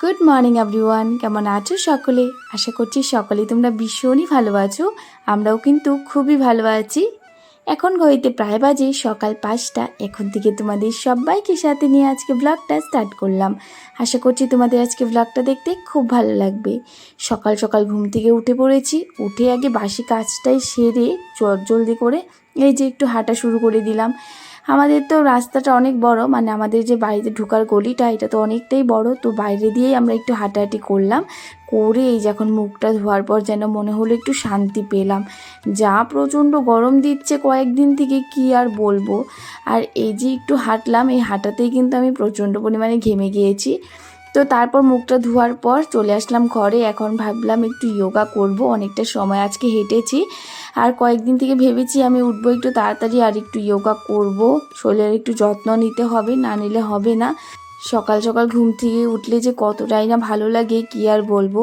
Good morning everyone, কেমন আছো সকলে? আশা করছি সকলেই তোমরা ভীষণই ভালো আছো। আমরাও কিন্তু খুবই ভালো আছি। এখন ঘড়িতে প্রায় বাজে সকাল 5টা। এখন থেকে তোমাদের সবাইকে সাথে নিয়ে আজকে ব্লগটা স্টার্ট করলাম। আশা করছি তোমাদের আজকে ব্লগটা দেখতে খুব ভালো লাগবে। সকাল সকাল ঘুম থেকে উঠে পড়েছি। উঠে আগে বাসি কাজটাই সেরে জলদি করে এই যে একটু হাঁটা শুরু করে দিলাম। আমাদের তো রাস্তাটা অনেক বড়, মানে আমাদের যে বাড়িতে ঢোকার গলিটা এটা তো অনেকটাই বড়, তো বাইরে দিয়েই আমরা একটু হাঁটাহাঁটি করলাম। করে এই যখন মুখটা ধোয়ার পর যেন মনে হলো একটু শান্তি পেলাম। যা প্রচণ্ড গরম দিচ্ছে কয়েকদিন থেকে, কি আর বলবো। আর এই যে একটু হাঁটলাম, এই হাঁটাতেই কিন্তু আমি প্রচণ্ড পরিমাণে ঘেমে গিয়েছি। তো তারপর মুখটা ধোয়ার পর চলে আসলাম ঘরে। এখন ভাবলাম একটু যোগা করব, অনেকটা সময় আজকে হেঁটেছি। আর কয়েকদিন থেকে ভেবেছি আমি উঠবো একটু তাড়াতাড়ি আর একটু যোগা করব। শরীরের একটু যত্ন নিতে হবে, না নিলে হবে না। সকাল সকাল ঘুম থেকে উঠলে যে কতটাই না ভালো লাগে, কি আর বলবো।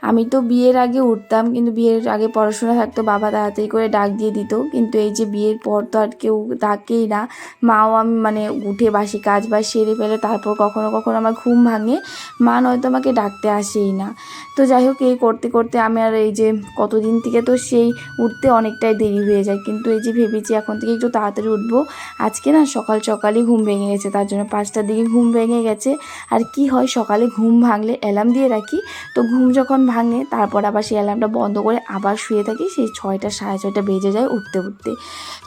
আমি তো বিয়ের আগে উঠতাম, কিন্তু বিয়ের আগে পড়াশোনা থাকতো, বাবা তাড়াতাড়ি করে ডাক দিয়ে দিত। কিন্তু এই যে বিয়ের পর তো আর কেউ ডাকেই না। মাও আমি মানে উঠে বাসি কাজ বাজ সেরে ফেলে তারপর কখনো কখনো আমার ঘুম ভাঙে, মা নয়তো আমাকে ডাকতে আসেই না। তো যাই হোক, এই করতে করতে আমি আর এই যে কতদিন থেকে তো সেই উঠতে অনেকটাই দেরি হয়ে যায়। কিন্তু এই যে ভেবেছি এখন থেকে একটু তাড়াতাড়ি উঠবো। আজকে না সকাল সকালই ঘুম ভেঙে গেছে, তার জন্য 5টার দিকে ঘুম ভেঙে গেছে। আর কি হয়, সকালে ঘুম ভাঙলে অ্যালার্ম দিয়ে রাখি, তো ঘুম যখন ভাঙে তারপর আবার সেই অ্যালার্মটা বন্ধ করে আবার শুয়ে থাকি, সেই 6টা 6:30 বেজে যায় উঠতে উঠতে।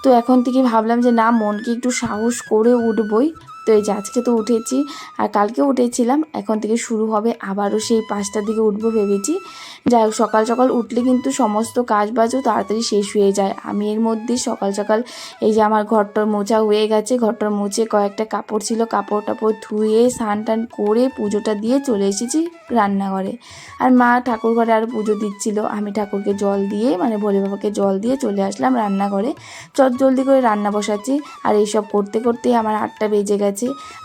তো এখন থেকে ভাবলাম যে না, মনকে একটু সাহস করে উঠবই। তো এই যে আজকে তো উঠেছি, আর কালকেও উঠেছিলাম। এখন থেকে শুরু হবে আবারও সেই 5টার দিকে উঠবো ভেবেছি। যাই হোক, সকাল সকাল উঠলে কিন্তু সমস্ত কাজ বাজও তাড়াতাড়ি শেষ হয়ে যায়। আমি এর মধ্যে সকাল সকাল এই যে আমার ঘরটার মোছা হয়ে গেছে, ঘরটার মুছে কয়েকটা কাপড় ছিল, কাপড় টাপড় ধুয়ে স্নান টান করে পুজোটা দিয়ে চলে এসেছি রান্নাঘরে। আর মা ঠাকুর ঘরে আরও পুজো দিচ্ছিল, আমি ঠাকুরকে জল দিয়ে মানে ভোলে বাবাকে জল দিয়ে চলে আসলাম রান্নাঘরে। জলদি করে রান্না বসাচ্ছি। আর এইসব করতে করতে আমার 8টা বেজে গেছে।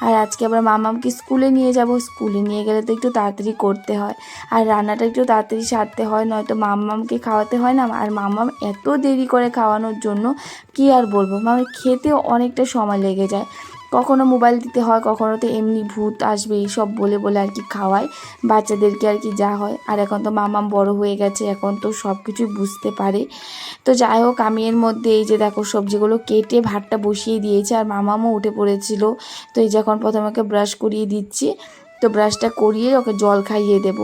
আর আজকে আবার মামামকে স্কুলে নিয়ে যাব, স্কুলে নিয়ে গেলে তো একটু তাড়াতাড়ি করতে হয়, আর রান্নাটা একটু তাড়াতাড়ি সারতে হয়, নয়তো মাম্মামকে খাওয়াতে হয় না। আর মাম্মাম এত দেরি করে খাওয়ানোর জন্য কি আর বলবো, মানে খেতেও অনেকটা সময় লেগে যায়। কখনো মোবাইল দিতে হয়, কখনো তো এমনি ভূত আসবে এইসব বলে বলে আর কি খাওয়ায় বাচ্চাদেরকে, আর কি যা হয়। আর এখন তো মাম্মাম বড় হয়ে গেছে, এখন তো সব কিছুই বুঝতে পারে। তো যাই হোক, আমি এর মধ্যে এই যে দেখো সবজিগুলো কেটে ভাতটা বসিয়ে দিয়েছে, আর মামামও উঠে পড়েছিল। তো এই যখন প্রথমে ওকে ব্রাশ করিয়ে দিচ্ছি, তো ব্রাশটা করিয়ে ওকে জল খাইয়ে দেব।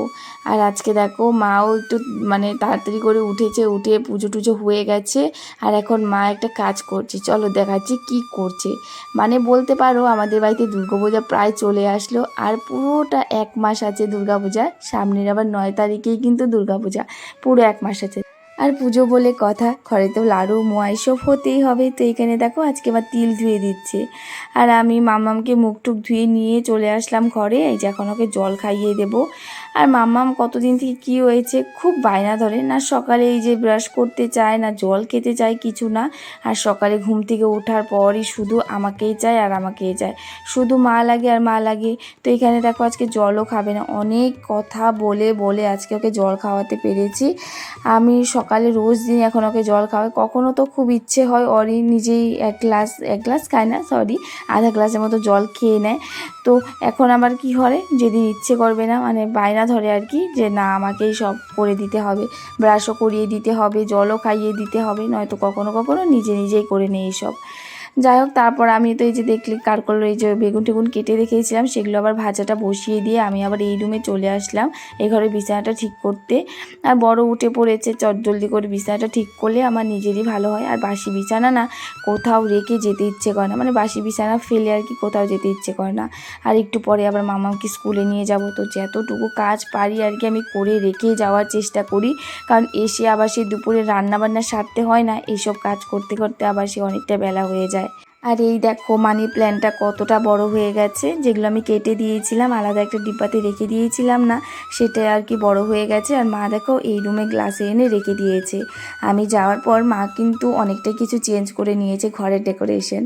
আর আজকে দেখো মাও একটু মানে তাড়াতাড়ি করে উঠেছে, উঠে পুজো টুজো হয়ে গেছে। আর এখন মা একটা কাজ করছে, চলো দেখাচ্ছি কি করছে। মানে বলতে পারো আমাদের বাড়িতে দুর্গাপূজা প্রায় চলে আসলো, আর পুরোটা 1 মাস আছে দুর্গাপূজা। সামনের আবার 9 তারিখেই কিন্তু দুর্গাপূজা, পুরো 1 মাস আছে। আর পুজো বলে কথা, ঘরে তো লাড়ু মোয়া এসব হতেই হবে। তো এইখানে দেখো আজকে আবার তিল ধুয়ে দিচ্ছে। আর আমি মামামকে মুখ টুক ধুয়ে নিয়ে চলে আসলাম ঘরে। এই যে এখন ওকে জল খাইয়ে দেবো। আর মামাম কতদিন থেকে কি হয়েছে, খুব বায়না ধরে না, সকালে এই যে ব্রাশ করতে চায় না, জল খেতে চায়, কিছু না। আর সকালে ঘুম থেকে ওঠার পরই শুধু আমাকেই চায় আর আমাকেই চায়, শুধু মা লাগে আর মা লাগে। তো এখানে দেখো আজকে জলও খাবে না, অনেক কথা বলে বলে আজকে ওকে জল খাওয়াতে পেরেছি। আমি সকালে রোজ দিন এখন ওকে জল খাওয়াই। কখনো তো খুব ইচ্ছে হয় ওরই নিজেই এক গ্লাস খায় না, সরি, আধা গ্লাসের মতো জল খেয়ে নেয়। তো এখন আবার কি হয়, যেদিন ইচ্ছে করবে না মানে বায়না ধরে আর কি, যে না আমাকেই সব করে দিতে হবে, ব্রাশও করিয়ে দিতে হবে, জলও খাইয়ে দিতে হবে, নয়তো কখনো কখনো নিজেই করে নেই এইসব। যাই হোক, তারপর আমি তো এই যে দেখলি কারকল এই যে বেগুন টেগুন কেটে রেখেছিলাম, সেগুলো আবার ভাজাটা বসিয়ে দিয়ে আমি আবার এই রুমে চলে আসলাম, এই ঘরে বিছানাটা ঠিক করতে। আর বড় উঠে পড়েছে, জলদি করে বিছানাটা ঠিক করলে আমার নিজেরই ভালো হয়। আর বাসি বিছানা না কোথাও রেখে যেতে ইচ্ছে করে না, মানে বাসি বিছানা ফেলে আর কি কোথাও যেতে ইচ্ছে করে না। আর একটু পরে আবার মামাকে স্কুলে নিয়ে যাব, তো যতটুকু কাজ পারি আর কি আমি করে রেখে যাওয়ার চেষ্টা করি। কারণ এসে আবার সেই দুপুরে রান্নাবান্না সারতে হয় না, এইসব কাজ করতে করতে আবার সে অনেকটা বেলা হয়ে যায়। আর এই দেখো মানি প্ল্যান্টটা কতটা বড় হয়ে গেছে, যেগুলো আমি কেটে দিয়েছিলাম আলাদা একটা ডিব্বাতে রেখে দিয়েছিলাম না, সেটা আর কি বড় হয়ে গেছে। আর মা দেখো এই রুমে গ্লাসে এনে রেখে দিয়েছে। আমি যাওয়ার পর মা কিন্তু অনেকটাই কিছু চেঞ্জ করে নিয়েছে ঘরের ডেকোরেশন।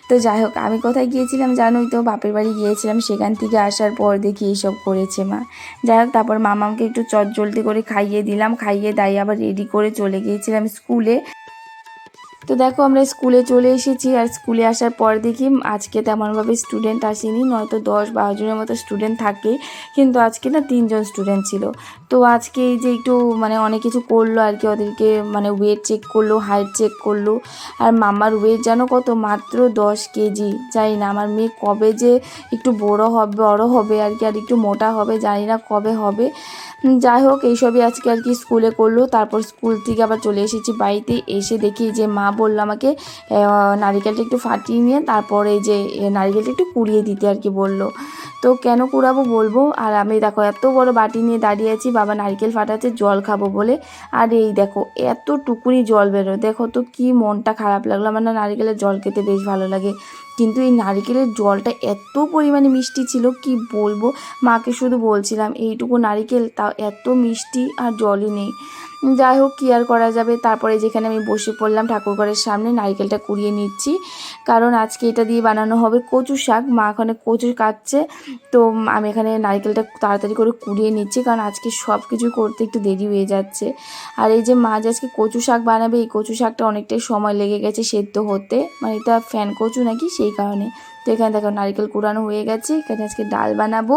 তো যাই হোক, আমি কোথায় গিয়েছিলাম জানোই তো, বাপের বাড়ি গিয়েছিলাম, সেখান থেকে আসার পর দেখি এইসব করেছে মা। যাই হোক, তারপর মামাকে একটু জলদি করে খাইয়ে দিলাম, খাইয়ে দাই আবার রেডি করে চলে গিয়েছিলাম স্কুলে। তো তো দেখো আমরা স্কুলে চলে এসেছি, আর স্কুলে আসার পর দেখি আজকে তেমনভাবে স্টুডেন্ট আসেনি, নয়তো 10-12 জনের মতো স্টুডেন্ট থাকে, কিন্তু আজকে না 3 জন স্টুডেন্ট ছিল। তো আজকে এই যে একটু মানে অনেক কিছু করলো আর কি, ওদেরকে মানে ওয়েট চেক করলো, হাইট চেক করলো। আর মামার ওয়েট জানো কত, মাত্র 10 কেজি। জানি না আমার মেয়ে কবে যে একটু বড় হবে আর কি, আর একটু মোটা হবে, জানি না কবে হবে। যাই হোক এইসবই আজকে আর কি স্কুলে করলো। তারপর স্কুল থেকে আবার চলে এসেছি বাড়িতে, এসে দেখি যে মা বললো আমাকে নারিকেলটা একটু ফাটিয়ে নিয়ে তারপরে এই যে নারিকেলটা একটু কুড়িয়ে দিতে আর কি বললো। তো কেন কুড়াবো বলবো, আর আমি দেখো এত বড় বাটি নিয়ে দাঁড়িয়ে আছি, বাবা নারিকেল ফাটাচ্ছে জল খাবো বলে। আর এই দেখো এতটুকুনি জল বেরো, দেখো তো কি মনটা খারাপ লাগলো। আমার না নারিকেলের জল খেতে বেশ ভালো লাগে, কিন্তু এই নারিকেলের জলটা এত পরিমাণে মিষ্টি ছিল কি বলবো। মাকে শুধু বলছিলাম এইটুকু নারিকেল তাও এত মিষ্টি, আর জলই নেই। যাই হোক কী আর করা যাবে। তারপরে যেখানে আমি বসে পড়লাম ঠাকুরঘরের সামনে, নারিকেলটা কুড়িয়ে নিচ্ছি, কারণ আজকে এটা দিয়ে বানানো হবে কচু শাক। মা ওখানে কচু কাটছে, তো আমি এখানে নারিকেলটা তাড়াতাড়ি করে কুড়িয়ে নিচ্ছি, কারণ আজকে সব কিছু করতে একটু দেরি হয়ে যাচ্ছে। আর এই যে মা যে আজকে কচু শাক বানাবে, এই কচু শাকটা অনেকটাই সময় লেগে গেছে সেদ্ধ হতে, মানে এটা ফ্যান কচু নাকি সেই কারণে। তো এখানে দেখো নারকেল কুড়ানো হয়ে গেছে, এখানে আজকে ডাল বানাবো।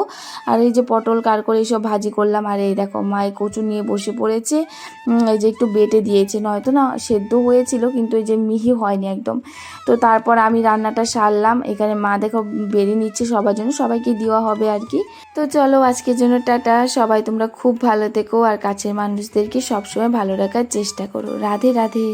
আর এই যে পটল কার করে এইসব ভাজি করলাম। আর এই দেখো মায়ে কচু নিয়ে বসে পড়েছে, এই যে একটু বেটে দিয়েছে, নয়তো না সেদ্ধ হয়েছিল কিন্তু এই যে মিহি হয়নি একদম। তো তারপর আমি রান্নাটা সারলাম, এখানে মা দেখো বেরিয়ে নিচ্ছে সবার জন্য, সবাইকে দেওয়া হবে আর কি। তো চলো আজকের জন্য টাটা, সবাই তোমরা খুব ভালো থেকো, আর কাছের মানুষদেরকে সবসময় ভালো রাখার চেষ্টা করো। রাধে রাধে।